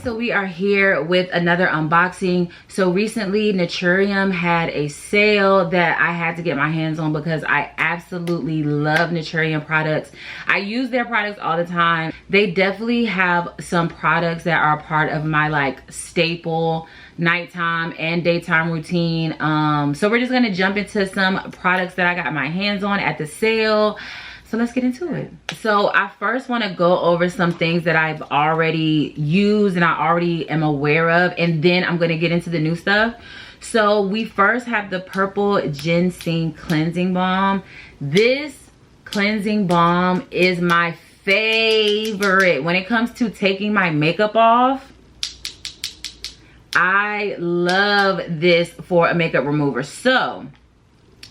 so we are here with another unboxing. So recently Naturium had a sale that I had to get my hands on because I absolutely love Naturium products. I use their products all the time. They definitely have some products that are part of my like staple nighttime and daytime routine. So we're just gonna jump into some products that I got my hands on at the sale. So let's get into it. So I first want to go over some things that I've already used and I already am aware of, and then I'm going to get into the new stuff. So we first have the Purple Ginseng Cleansing Balm. This cleansing balm is my favorite. When it comes to taking my makeup off, I love this for a makeup remover. So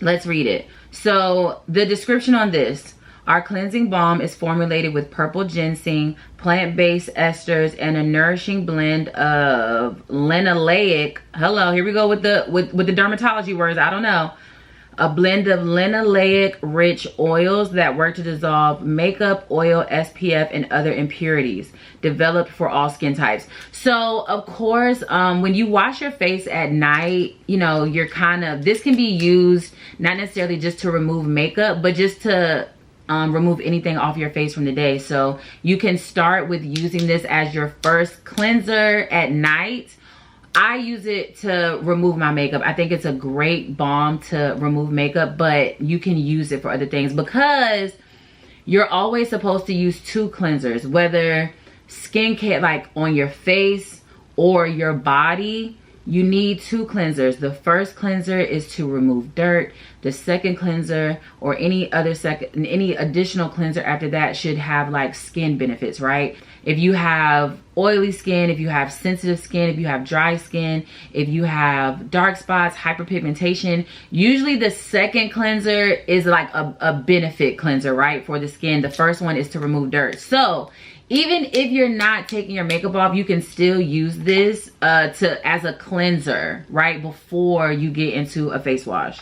let's read it. So the description on this: our cleansing balm is formulated with purple ginseng, plant-based esters, and a nourishing blend of linoleic. Hello, here we go with the dermatology words. I don't know. A blend of linoleic-rich oils that work to dissolve makeup, oil, SPF, and other impurities. Developed for all skin types. So, of course, when you wash your face at night, you know, you're kind of, this can be used not necessarily just to remove makeup, but just to remove anything off your face from the day. So you can start with using this as your first cleanser at night. I use it to remove my makeup. I think it's a great balm to remove makeup, but you can use it for other things because you're always supposed to use two cleansers, whether skincare like on your face or your body. You need two cleansers. The first cleanser is to remove dirt. The second cleanser or any additional cleanser after that should have like skin benefits, right? If you have oily skin, if you have sensitive skin, if you have dry skin, if you have dark spots, hyperpigmentation, usually the second cleanser is like a benefit cleanser, right? For the skin. The first one is to remove dirt. So even if you're not taking your makeup off, you can still use this as a cleanser right before you get into a face wash.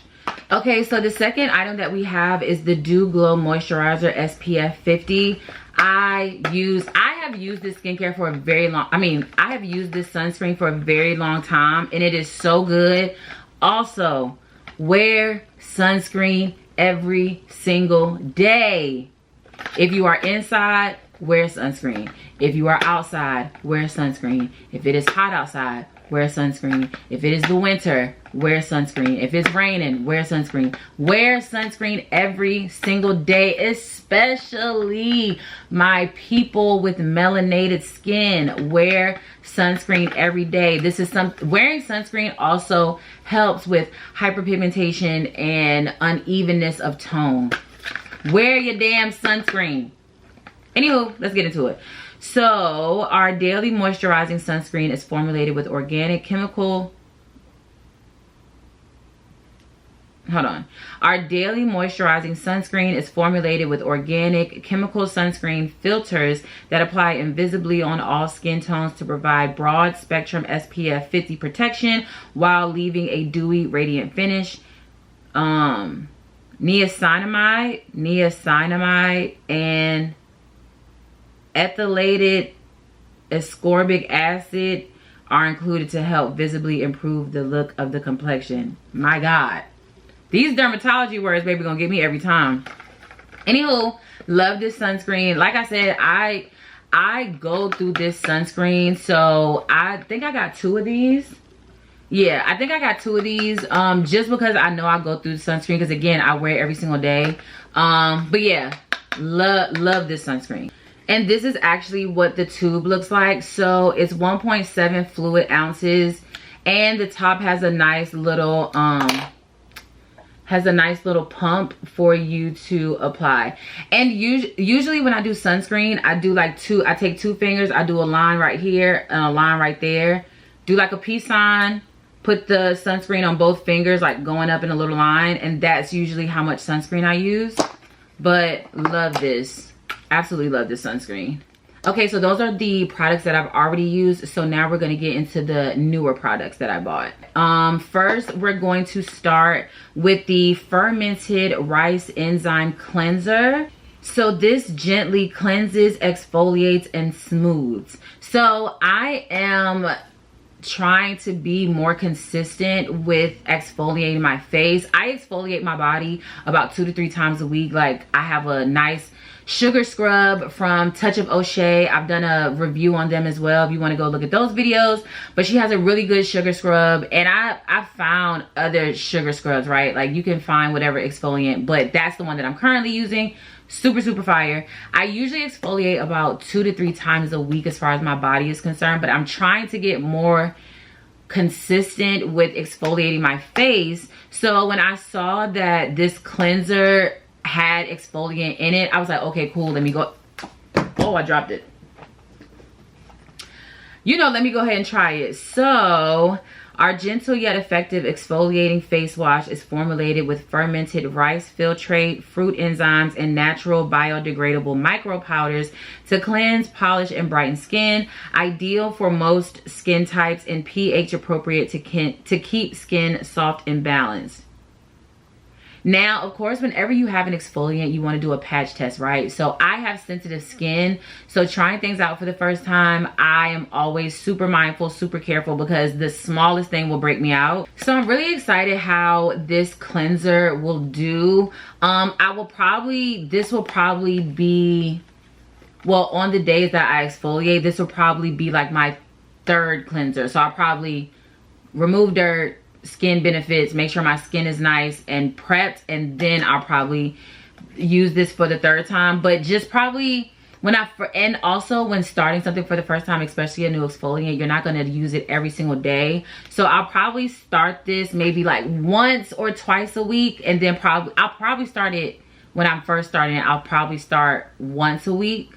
Okay, so the second item that we have is the Dew Glow Moisturizer SPF 50. I have used this skincare for a very long, I have used this sunscreen for a very long time, and it is so good. Also, wear sunscreen every single day. If you are inside, wear sunscreen. If you are outside, wear sunscreen. If it is hot outside, wear sunscreen. If it is the winter, wear sunscreen. If it's raining, wear sunscreen. Wear sunscreen every single day, especially my people with melanated skin. Wear sunscreen every day. Wearing sunscreen also helps with hyperpigmentation and unevenness of tone. Wear your damn sunscreen. Anywho, let's get into it. So our daily moisturizing sunscreen is formulated with organic chemical. Our daily moisturizing sunscreen is formulated with organic chemical sunscreen filters that apply invisibly on all skin tones to provide broad spectrum SPF 50 protection while leaving a dewy, radiant finish. Niacinamide, and ethylated ascorbic acid are included to help visibly improve the look of the complexion. My God, these dermatology words, baby, gonna get me every time. Anywho, love this sunscreen. Like I said, I go through this sunscreen, so I think I got two of these. Yeah, I think I got two of these just because I know I go through the sunscreen because, again, I wear it every single day. But yeah, love this sunscreen. And this is actually what the tube looks like. So it's 1.7 fluid ounces, and the top has a nice little pump for you to apply. And usually when I do sunscreen, I do like I take two fingers, I do a line right here and a line right there. Do like a peace sign, put the sunscreen on both fingers, like going up in a little line, and that's usually how much sunscreen I use. But love this. Absolutely love this sunscreen. Okay, so those are the products that I've already used. So now we're going to get into the newer products that I bought. First, we're going to start with the fermented rice enzyme cleanser. So this gently cleanses, exfoliates, and smooths. So I am trying to be more consistent with exfoliating my face. I exfoliate my body about 2 to 3 times a week. Like, I have a nice sugar scrub from Touch of O'Shea. I've done a review on them as well if you want to go look at those videos. But she has a really good sugar scrub, and I found other sugar scrubs, right? Like, you can find whatever exfoliant, but that's the one that I'm currently using. Super fire. I usually exfoliate about 2 to 3 times a week as far as my body is concerned, but I'm trying to get more consistent with exfoliating my face. So when I saw that this cleanser had exfoliant in it, I was like, okay, cool, let me go. Oh, I dropped it. You know, let me go ahead and try it. So our gentle yet effective exfoliating face wash is formulated with fermented rice filtrate, fruit enzymes, and natural biodegradable micro powders to cleanse, polish, and brighten skin. Ideal for most skin types and pH appropriate to keep skin soft and balanced. Now, of course, whenever you have an exfoliant, you want to do a patch test, right? So I have sensitive skin, so trying things out for the first time, I am always super mindful, super careful, because the smallest thing will break me out. So I'm really excited how this cleanser will do. This will probably be, well, on the days that I exfoliate, this will probably be like my 3rd cleanser. So I'll probably remove dirt, skin benefits, make sure my skin is nice and prepped, and then I'll probably use this for the 3rd time. But just probably and also when starting something for the first time, especially a new exfoliant, you're not going to use it every single day. So I'll probably start this maybe like once or twice a week, and then I'll probably start it when I'm first starting it. I'll probably start once a week,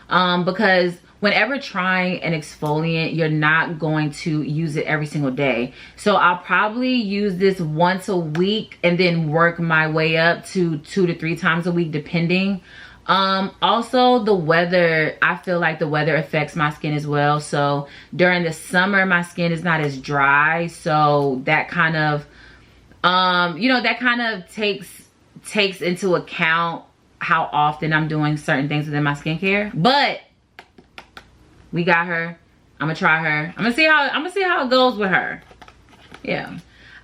because whenever trying an exfoliant, you're not going to use it every single day. So I'll probably use this once a week and then work my way up to 2 to 3 times a week, depending. Also, the weather, I feel like the weather affects my skin as well. So during the summer, my skin is not as dry. So that kind of, that kind of takes into account how often I'm doing certain things within my skincare. But we got her. I'm gonna try her. I'm gonna see how it goes with her. Yeah.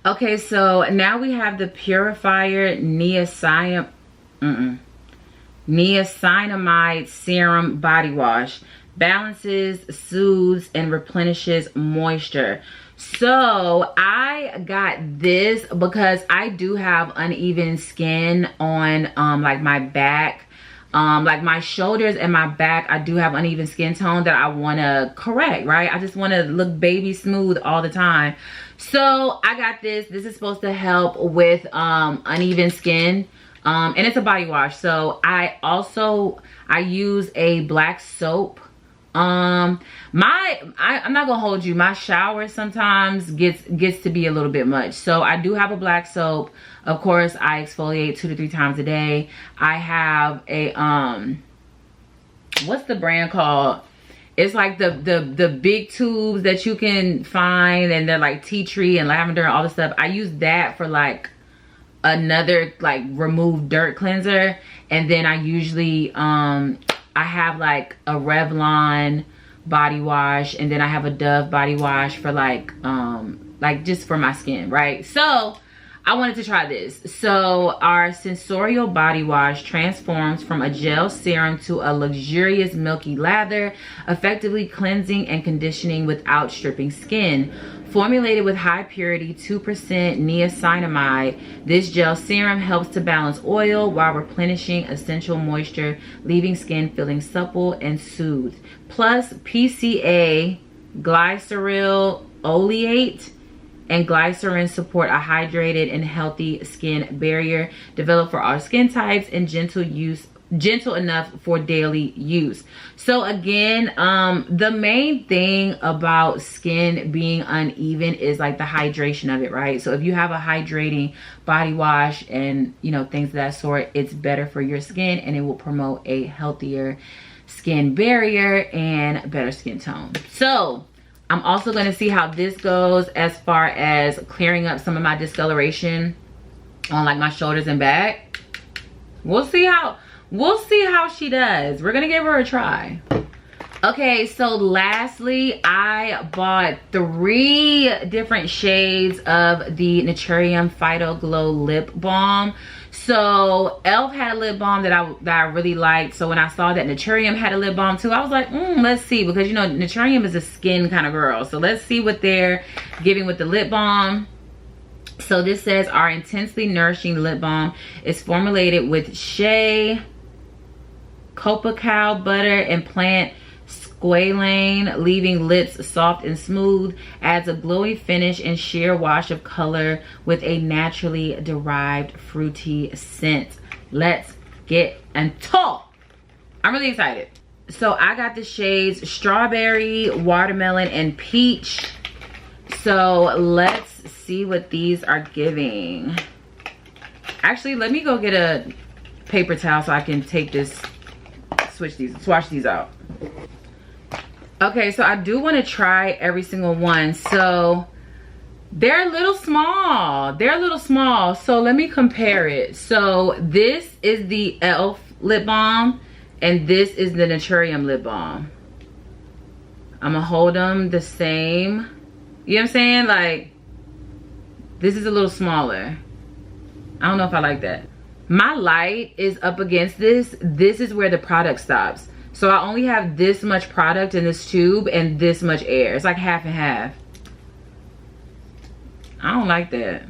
Okay, so now we have the Purifier Niacinamide Serum Body Wash. Balances, soothes, and replenishes moisture. So I got this because I do have uneven skin on like my back. Like my shoulders and my back, I do have uneven skin tone that I want to correct, right? I just want to look baby smooth all the time. So I got this. This is supposed to help with uneven skin, and it's a body wash. So I use a black soap. I'm not gonna hold you, my shower sometimes gets to be a little bit much. So I do have a black soap. Of course, I exfoliate 2 to 3 times a day. I have a what's the brand called? It's like the big tubes that you can find, and they're like tea tree and lavender and all this stuff. I use that for like another like remove dirt cleanser. And then I usually I have like a Revlon body wash, and then I have a Dove body wash for like just for my skin, right? So I wanted to try this. So our sensorial body wash transforms from a gel serum to a luxurious milky lather, effectively cleansing and conditioning without stripping skin. Formulated with high purity 2% niacinamide, this gel serum helps to balance oil while replenishing essential moisture, leaving skin feeling supple and soothed. Plus PCA, glyceryl oleate, and glycerin support a hydrated and healthy skin barrier developed for all skin types and gentle enough for daily use. So again, the main thing about skin being uneven is like the hydration of it, right? So if you have a hydrating body wash and things of that sort, it's better for your skin, and it will promote a healthier skin barrier and better skin tone. So I'm also going to see how this goes as far as clearing up some of my discoloration on like my shoulders and back. We'll see how we'll see how she does. We're gonna give her a try. Okay, so lastly, I bought 3 different shades of the Naturium Phyto Glow Lip Balm. So e.l.f. had a lip balm that I really liked. So when I saw that Naturium had a lip balm too, I was like, let's see, because you know Naturium is a skin kind of girl. So let's see what they're giving with the lip balm. So this says our intensely nourishing lip balm is formulated with shea, cacao butter, and plant squalane, leaving lips soft and smooth, adds a glowy finish and sheer wash of color with a naturally derived fruity scent. Let's get into. I'm really excited. So I got the shades strawberry, watermelon, and peach. So let's see what these are giving. Actually, let me go get a paper towel so I can take this, swatch these out. Okay, so I do want to try every single one. So they're a little small. They're a little small. So let me compare it. So this is the e.l.f. lip balm and this is the Naturium lip balm. I'm gonna hold them the same. You know what I'm saying? Like, this is a little smaller. I don't know if I like that. My light is up against this. This is where the product stops. So I only have this much product in this tube and this much air. It's like half and half. I don't like that.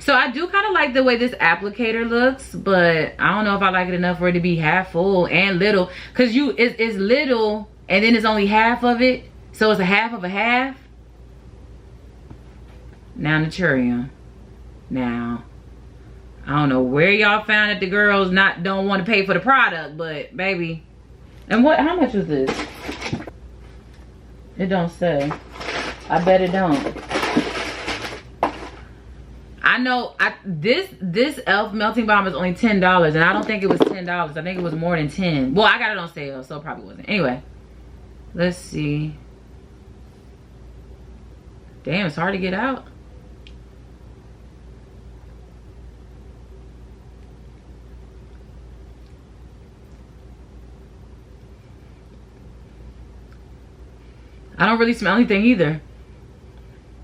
So I do kind of like the way this applicator looks, but I don't know if I like it enough for it to be half full and little. Cause it's little and then it's only half of it. So it's a half of a half. Now Naturium. Now, I don't know where y'all found that the girls don't want to pay for the product, but baby. And how much was this? It don't say. I bet it don't. I know this e.l.f. melting balm is only $10 and I don't think it was $10. I think it was more than 10. Well, I got it on sale, so it probably wasn't. Anyway, let's see. Damn, it's hard to get out. I don't really smell anything either.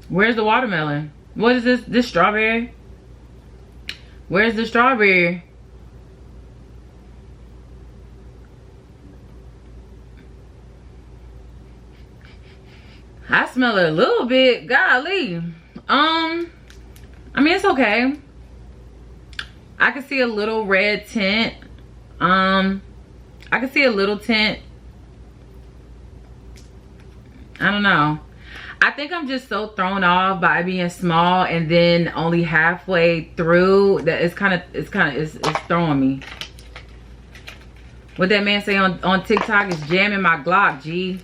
Where's the watermelon? What is this? This strawberry? Where's the strawberry? I smell it a little bit. Golly. I mean, it's okay. I can see a little red tint. I can see a little tint. I don't know. I think I'm just so thrown off by being small and then only halfway through that it's throwing me. What that man say on TikTok is jamming my Glock, G.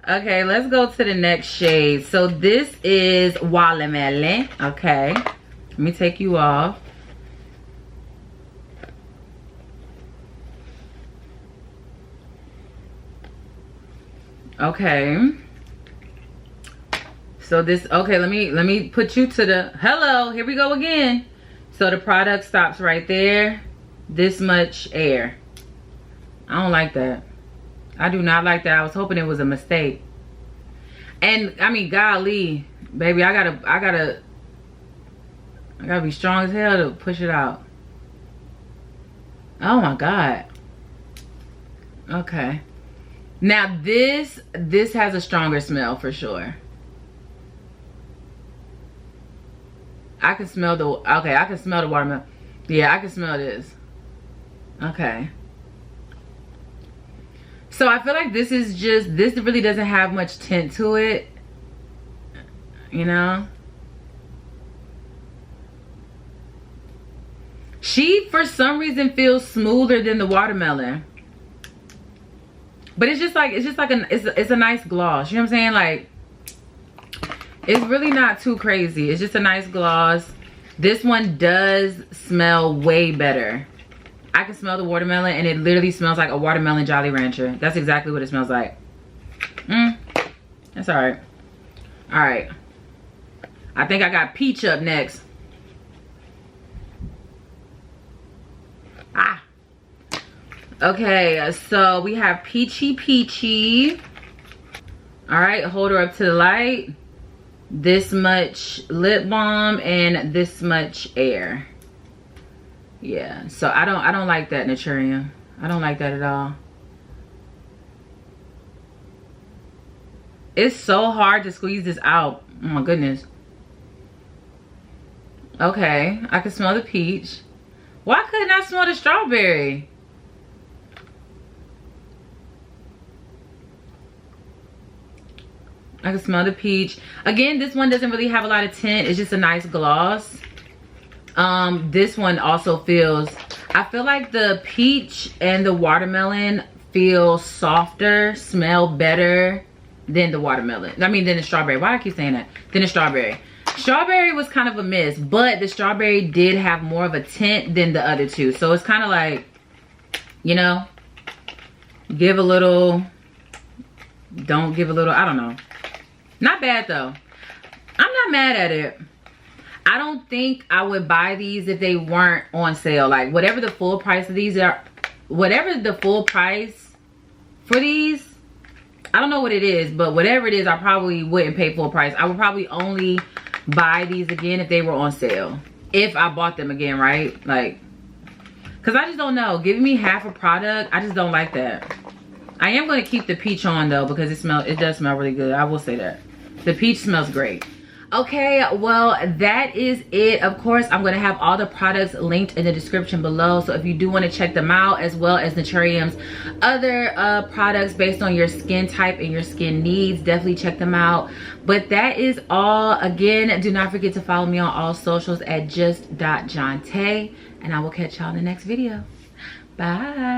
Okay, let's go to the next shade. So this is watermelon. Okay, let me take you off. Okay, so this, okay, let me put you to the, hello, here we go again. So the product stops right there. This much air. I don't like that. I do not like that. I was hoping it was a mistake. And I mean, golly, baby, I gotta be strong as hell to push it out. Oh my God. Okay. Now this has a stronger smell for sure. I can smell the, okay, I can smell the watermelon. Yeah, I can smell this. Okay. So I feel like this is just, this really doesn't have much tint to it. You know? She, for some reason, feels smoother than the watermelon. But it's just like it's a nice gloss. You know what I'm saying? Like, it's really not too crazy. It's just a nice gloss. This one does smell way better. I can smell the watermelon and it literally smells like a watermelon Jolly Rancher. That's exactly what it smells like. That's all right. All right. I think I got peach up next. Okay, so we have Peachy Peachy. All right, hold her up to the light. This much lip balm and this much air. Yeah, so I don't like that Naturium. I don't like that at all. It's so hard to squeeze this out. Oh my goodness. Okay, I can smell the peach. Why couldn't I smell the strawberry? I can smell the peach. Again, this one doesn't really have a lot of tint. It's just a nice gloss. This one also feels, I feel like the peach and the watermelon feel softer, smell better than the watermelon. I mean, than the strawberry. Why do I keep saying that? Than the strawberry. Strawberry was kind of a miss, but the strawberry did have more of a tint than the other two. So it's kind of like, you know, give a little, don't give a little, I don't know. Not bad though. I'm not mad at it. I don't think I would buy these if they weren't on sale. Like whatever the full price of these are, whatever the full price for these, I don't know what it is, but whatever it is, I probably wouldn't pay full price. I would probably only buy these again if they were on sale. If I bought them again, right? Like, cause I just don't know. Giving me half a product, I just don't like that. I am gonna keep the peach on though because it does smell really good. I will say that. The peach smells great. Okay, well, that is it. Of course, I'm going to have all the products linked in the description below. So if you do want to check them out, as well as Naturium's other products based on your skin type and your skin needs, definitely check them out. But that is all. Again, do not forget to follow me on all socials at just.jonte. And I will catch y'all in the next video. Bye.